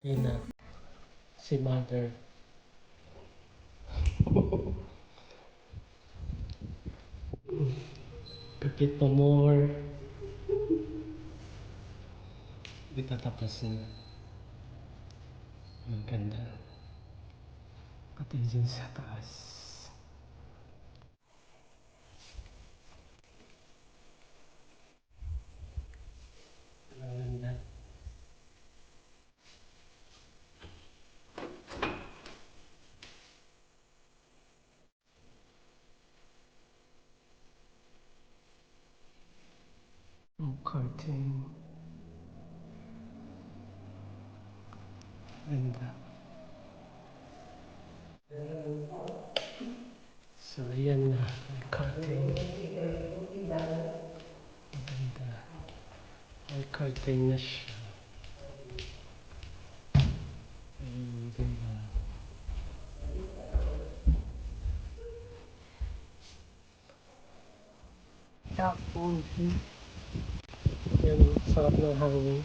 Ina, si mother. Pipit pa more. Di tatapusin. Ang ganda. Pati dyan sa taas. Ang ganda. Ang curtain. Ganda. So, ayan na. Ang curtain. Ang ganda. Ang curtain na siya. Diba? Tapos, yan, sarap ng hangin.